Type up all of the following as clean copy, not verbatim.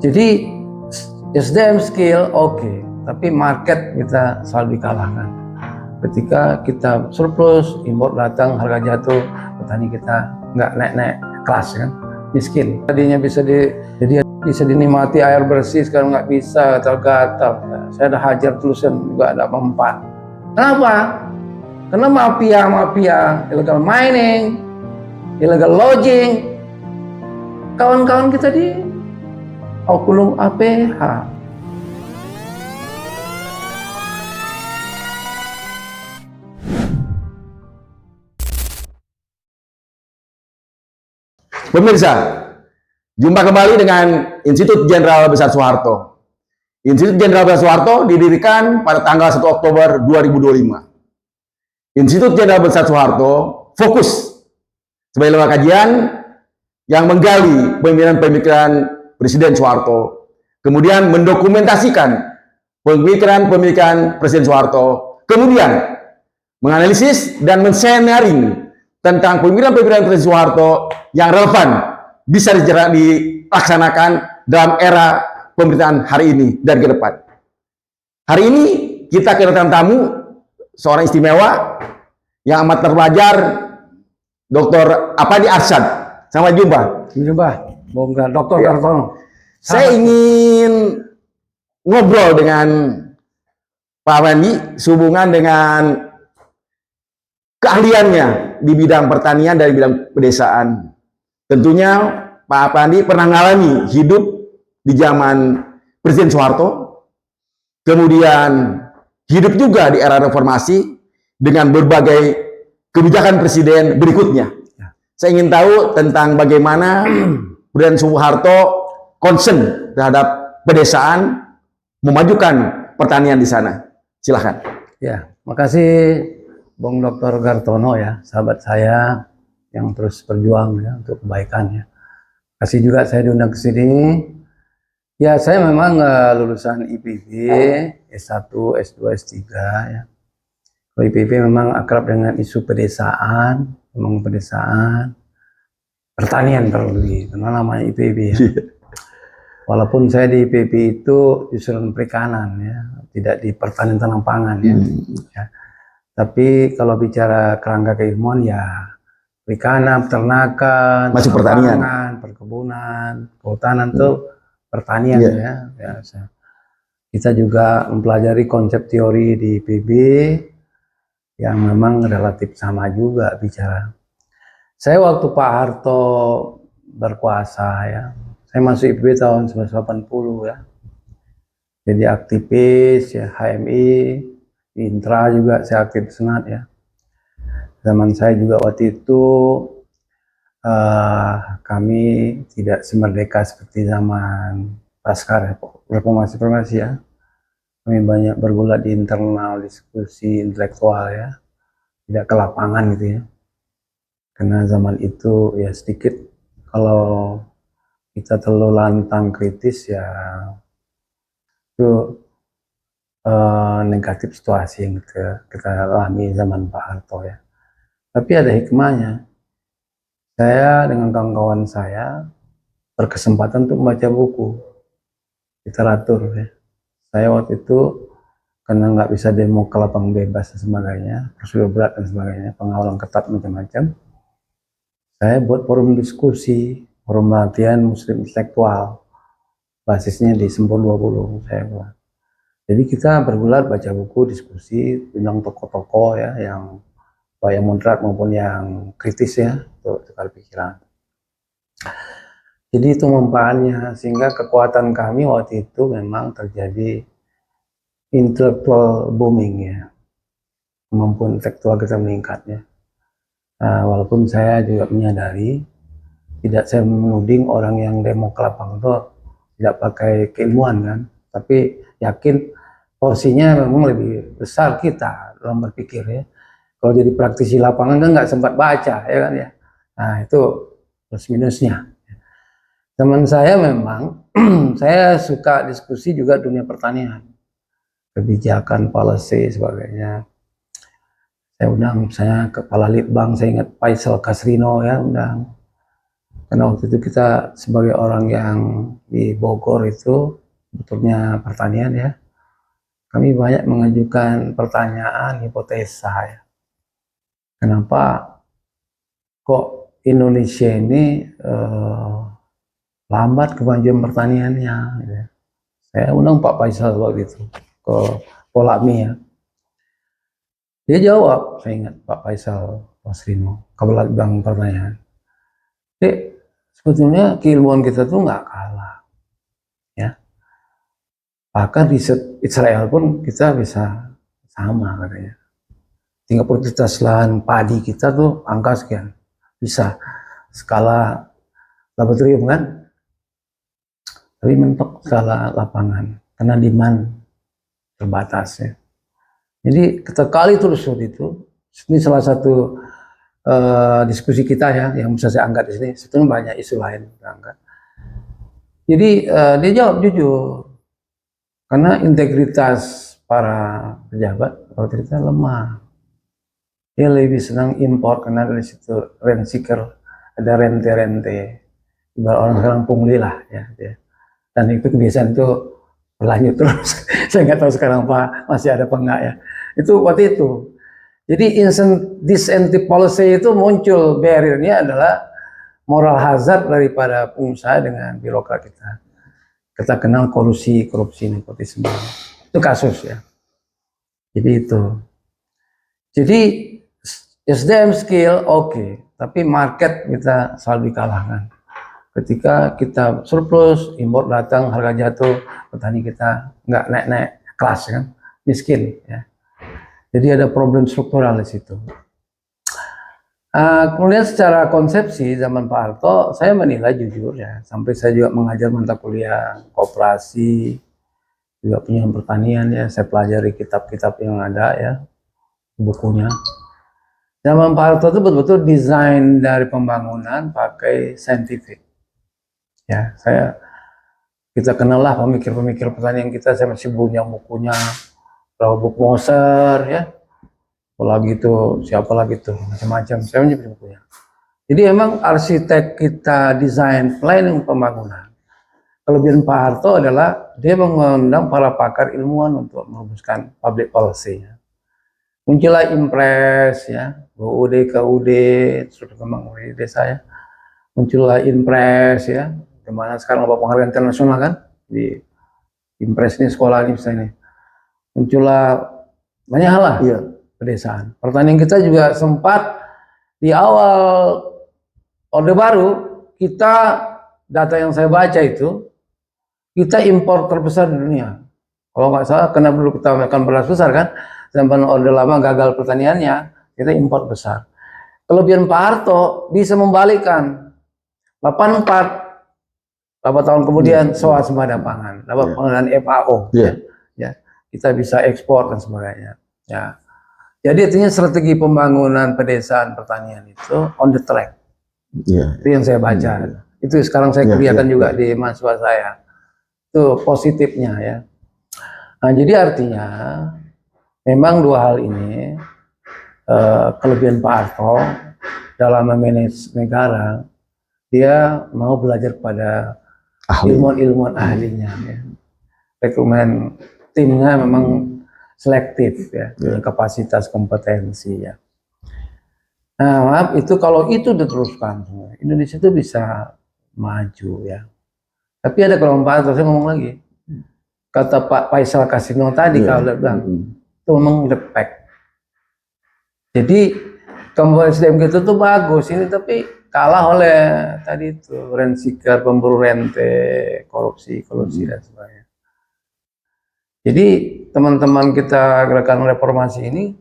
Jadi SDM skill oke, tapi market kita selalu dikalahkan. Ketika kita surplus, impor datang, harga jatuh, petani kita nggak naik-naik kelas kan, miskin. Tadinya bisa dinikmati air bersih, sekarang nggak bisa, gatal-gatal. Saya ada hajar terusan juga ada mempan. Kenapa? Karena mafia, illegal mining, illegal lodging, kawan-kawan kita di oknum APH. Pemirsa, jumpa kembali dengan Institut Jenderal Besar Soeharto. Institut Jenderal Besar Soeharto didirikan pada tanggal 1 Oktober 2025. Institut Jenderal Besar Soeharto fokus sebagai lembaga kajian yang menggali pemikiran-pemikiran Presiden Soeharto, kemudian mendokumentasikan pemikiran Presiden Soeharto, kemudian menganalisis dan mensenaring tentang pemikiran-pemikiran Presiden Soeharto yang relevan bisa dilaksanakan dalam era pemerintahan hari ini dan ke depan. Hari ini kita kedatangan tamu seorang istimewa yang amat terpelajar, Dr. Apandi Arsyad. Sampai jumpa. Dr. Ya. Gartono. Saya ingin ngobrol dengan Pak Apandi sehubungan dengan keahliannya di bidang pertanian dan di bidang pedesaan. Tentunya Pak Apandi pernah mengalami hidup di zaman Presiden Soeharto, kemudian hidup juga di era reformasi dengan berbagai kebijakan presiden berikutnya. Saya ingin tahu tentang bagaimana Presiden Soeharto concern terhadap pedesaan, memajukan pertanian di sana. Silahkan. Ya, makasih Bung Dr. Gartono ya, sahabat saya yang terus berjuang ya untuk kebaikan ya. Kasih juga saya diundang ke sini. Ya, saya memang lulusan IPB, S1, S2, S3 ya. Kalau IPB memang akrab dengan isu pedesaan, memang pedesaan, pertanian terlebih, karena namanya IPB ya. Walaupun saya di IPB itu justru perikanan ya, tidak di pertanian tanam pangan ya. Ya. Tapi kalau bicara kerangka keilmuan ya perikanan, peternakan, masuk pertanian, perkebunan, kehutanan itu pertanian ya. Kita juga mempelajari konsep teori di IPB yang memang relatif sama juga bicara. Saya waktu Pak Harto berkuasa ya, saya masuk IPB tahun 1980 ya. Jadi aktivis ya, HMI, Intra juga saya aktif senat ya. Zaman saya juga waktu itu kami tidak semerdeka seperti zaman pasca reformasi ya. Kami banyak bergulat di internal diskusi intelektual ya, tidak ke lapangan gitu ya. Karena zaman itu ya sedikit kalau kita terlalu lantang kritis ya itu negatif situasi yang kita alami zaman Pak Harto ya. Tapi ada hikmahnya. Saya dengan kawan-kawan saya berkesempatan untuk membaca buku literatur ya. Saya waktu itu karena nggak bisa demo ke lapang bebas dan sebagainya, prosedur berat dan sebagainya, pengawalan ketat macam-macam. Saya buat forum diskusi, forum latihan muslim intelektual, basisnya di Sempur 20 saya buat. Jadi kita bergulat baca buku, diskusi, undang tokoh-tokoh ya, yang baik yang moderat maupun yang kritis ya, untuk tukar pikiran. Jadi itu manfaatnya, sehingga kekuatan kami waktu itu memang terjadi intellectual booming ya, kemampuan intelektual kita meningkat ya. Walaupun saya juga menyadari, tidak saya menuding orang yang demo ke lapang itu tidak pakai keilmuan kan, tapi yakin porsinya memang lebih besar kita dalam berpikir ya. Kalau jadi praktisi lapangan kan nggak sempat baca ya kan ya. Nah itu plus minusnya. Teman saya memang, saya suka diskusi juga dunia pertanian, kebijakan, policy, sebagainya. Saya undang misalnya Kepala Litbang, saya ingat Faisal Kasrino ya, undang. Karena waktu itu kita sebagai orang yang di Bogor itu betulnya pertanian ya, kami banyak mengajukan pertanyaan hipotesa ya. Kenapa kok Indonesia ini lambat kemajuan pertaniannya? Gitu. Saya undang Pak Faisal waktu itu ke Polakmi ya. Dia jawab, saya ingat Pak Faisal Wasrino, Kepala Bidang Pertanian. Jadi sebetulnya keilmuan kita tuh nggak kalah, ya. Bahkan riset Israel pun kita bisa sama katanya. Tingkat produktivitas lahan padi kita tuh angka sekian, bisa skala laboratorium kan, tapi mentok skala lapangan karena demand terbatas ya. Jadi kita kali terus waktu itu. Ini salah satu diskusi kita ya yang bisa saya angkat di sini. Sebetulnya banyak isu lain kita angkat. Jadi dia jawab jujur karena integritas para pejabat kalau kita lemah. Dia lebih senang impor karena dari situ rent seeker, ada rente-rente. Ibarat orang sekarang pungli lah ya. Dan itu kebiasaan itu berlanjut terus. Saya nggak tahu sekarang Pak masih ada apa enggak ya. Itu waktu itu. Jadi disincentive policy itu muncul, barriernya adalah moral hazard daripada pengusaha dengan birokrat kita. Kita kenal korupsi, nepotisme. Itu kasus ya. Jadi itu. Jadi SDM skill oke, tapi market kita selalu dikalahkan. Ketika kita surplus, impor datang, harga jatuh, petani kita nggak naik-naik kelas kan, miskin ya. Jadi ada problem struktural di situ. Kemudian secara konsepsi zaman Pak Harto, saya menilai jujur ya, sampai saya juga mengajar mata kuliah koperasi, juga punya pertanian ya, saya pelajari kitab-kitab yang ada ya, bukunya. Zaman Pak Harto itu betul-betul desain dari pembangunan pakai saintifik. Ya, kita kenal lah pemikir-pemikir pertanian kita, saya masih punya bukunya. Robert Moser ya, apalagi itu siapa lagi tuh macam-macam, saya punya bukunya. Jadi emang arsitek kita desain planning pembangunan. Kelebihan Pak Harto adalah dia mengundang para pakar ilmuwan untuk merumuskan public policy-nya. Muncullah Impres ya, UUD, KUD, terus berkembang di desa ya. Muncullah Impres ya, dimana sekarang ada penghargaan internasional kan di Impres ini sekolah ini misalnya. Muncullah banyak hal lah ya, pedesaan. Pertanian kita juga sempat di awal Orde Baru, kita data yang saya baca itu, kita impor terbesar di dunia. Kalau nggak salah, karena dulu kita akan beras besar kan, zaman Orde Lama gagal pertaniannya, kita impor besar. Kelebihan Pak Harto bisa membalikkan. 84, 8 tahun kemudian swasembada pangan, dapat penghargaan FAO. Ya, kita bisa ekspor dan sebagainya. Ya, jadi artinya strategi pembangunan pedesaan pertanian itu on the track. Itu yang saya baca. Itu sekarang saya kuliahkan juga di mahasiswa saya. Itu positifnya ya. Nah, jadi artinya memang dua hal ini kelebihan Pak Harto dalam memanage negara, dia mau belajar pada ilmuwan-ilmuwan ahlinya ya. Rekomend timnya memang selektif ya, kapasitas kompetensi ya. Nah, maaf itu kalau itu diteruskan, Indonesia itu bisa maju ya. Tapi ada kelompokan, saya ngomong lagi, kata Pak Faisal Kasino tadi kalau dia bilang itu memang depek. Jadi kemampuan SDM kita tuh bagus ini, tapi kalah oleh tadi itu rent seeker, pemburu rente, korupsi dan sebagainya. Jadi teman-teman kita gerakan reformasi ini,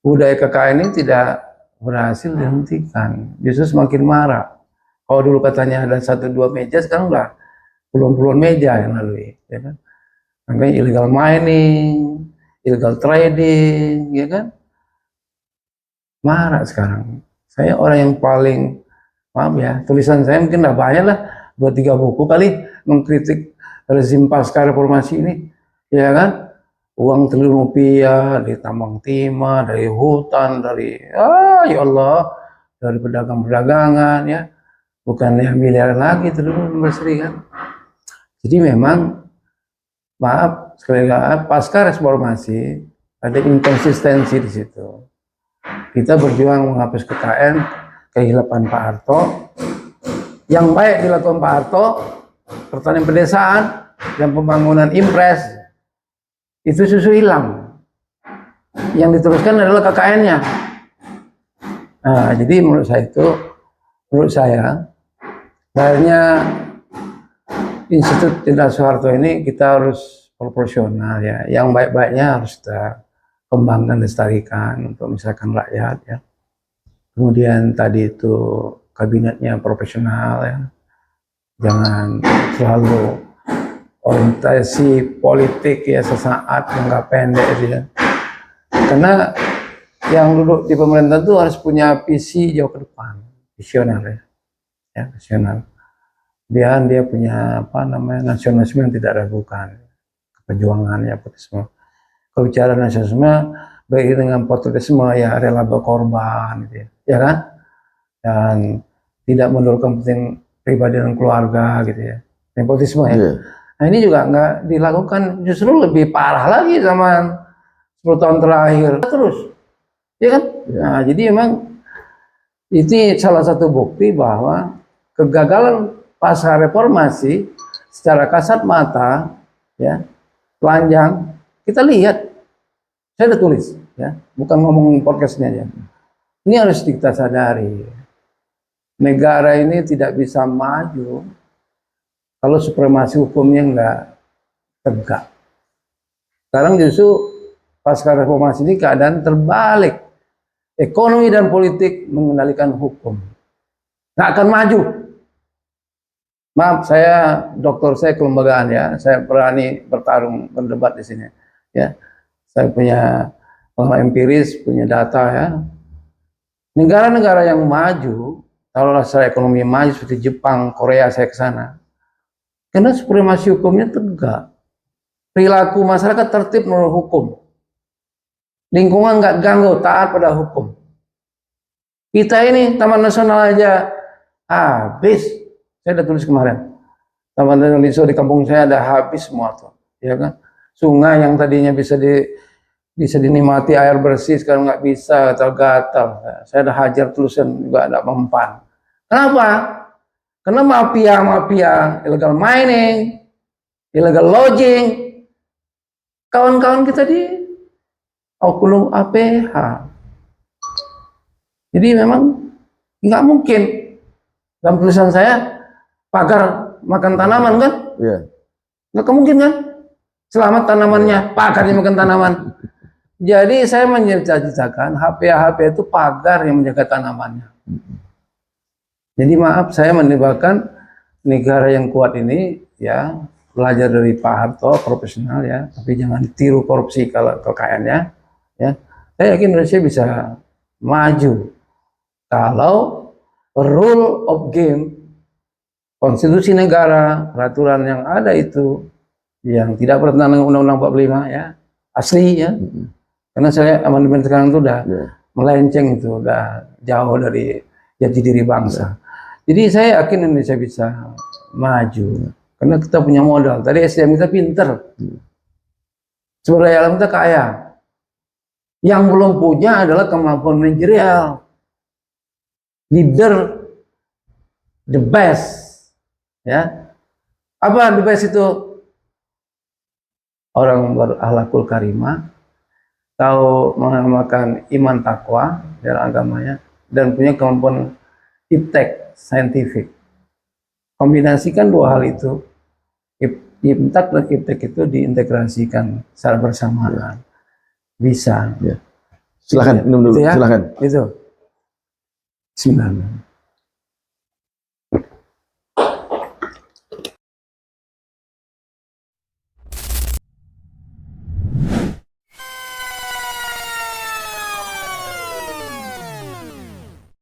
budaya KKN ini tidak berhasil dihentikan, justru semakin marah. Kalau dulu katanya ada 1-2 meja, sekarang udah puluhan meja yang lalui, ya kan? Makanya illegal mining, illegal trading, ya kan? Marah sekarang. Saya orang yang paling, maaf ya, tulisan saya mungkin udah banyak lah, 2-3 buku kali mengkritik rezim pasca reformasi ini. Ya kan, uang triliun rupiah dari tambang timah, dari hutan, dari ya Allah, dari pedagang-perdagangan ya, bukannya miliaran lagi itu dulu Mbak Sri kan. Jadi memang maaf sekali lagi pasca reformasi ada inkonsistensi di situ. Kita berjuang menghapus KKN, kehilapan Pak Harto. Yang baik dilakukan Pak Harto, pertanian pedesaan dan pembangunan impres itu susu hilang. Yang diteruskan adalah KKN-nya. Nah, jadi menurut saya, akhirnya Institut Jenderal Soeharto ini kita harus proporsional ya. Yang baik-baiknya harus kita kembangkan, lestarikan untuk misalkan rakyat ya. Kemudian tadi itu kabinetnya profesional ya. Jangan selalu orientasi politik ya sesaat jangka pendek ya. Karena yang duduk di pemerintah itu harus punya visi jauh ke depan, visioner ya, visioner. Dia punya nasionalisme yang tidak ragukan, perjuangan ya, patriotisme. Kalau bicara nasionalisme, baik dengan patriotisme ya rela berkorban, gitu ya kan, dan tidak menurunkan penting pribadi dan keluarga, gitu ya, nepotisme ya. Yeah. Nah ini juga nggak dilakukan, justru lebih parah lagi zaman 10 tahun terakhir terus, ya kan? Yeah. Nah jadi memang itu salah satu bukti bahwa kegagalan pasca reformasi secara kasat mata, ya, telanjang. Kita lihat, saya udah tulis, ya, bukan ngomong podcastnya aja. Ini harus kita sadari. Negara ini tidak bisa maju kalau supremasi hukumnya nggak tegak. Sekarang justru pasca reformasi ini keadaan terbalik. Ekonomi dan politik mengendalikan hukum. Nggak akan maju. Maaf, saya dokter, saya kelembagaan ya, saya berani bertarung, berdebat di sini. Ya, saya punya pengalaman empiris, punya data ya. Negara-negara yang maju, kalau secara ekonomi maju seperti Jepang, Korea, saya ke sana, karena supremasi hukumnya tegak, perilaku masyarakat tertib menurut hukum, lingkungan nggak ganggu, taat pada hukum. Kita ini Taman Nasional aja habis, saya udah tulis kemarin, Taman Nasional di kampung saya ada habis semua tuh, ya kan? Sungai yang tadinya bisa dinikmati air bersih sekarang nggak bisa, gatal-gatal. Saya ada hajar tulisan juga ada mempan. Kenapa? Karena mafia illegal mining, illegal lodging, kawan-kawan kita di oknum APH. Jadi memang nggak mungkin dalam tulisan saya pagar makan tanaman kan? Iya. Nggak mungkin kan? Selamat tanamannya, pagarnya makan tanaman. Jadi saya mencita-citakan HPA itu pagar yang menjaga tanamannya. Jadi maaf, saya mendebakan negara yang kuat ini ya, belajar dari Pak Harto, profesional ya, tapi jangan tiru korupsi kalau KKN-nya ya. Saya yakin Indonesia bisa maju kalau rule of game, konstitusi negara, peraturan yang ada itu yang tidak bertentangan dengan Undang-Undang 45 ya, asli ya. Karena saya amandemen sekarang itu udah melenceng, itu udah jauh dari jati diri bangsa. Jadi saya yakin Indonesia bisa maju karena kita punya modal. Tadi SDM kita pinter, sumber daya alam kita kaya. Yang belum punya adalah kemampuan manajerial, leader the best, ya. Apa the best itu? Orang berakhlakul karimah, tahu mengamalkan iman takwa dalam agamanya, dan punya kemampuan iptek, saintifik. Kombinasikan dua hal itu, iptek dan iptek itu diintegrasikan secara bersamaan. Bisa. Ya. Silakan minum dulu, ya? Silakan. Itu. Bismillah.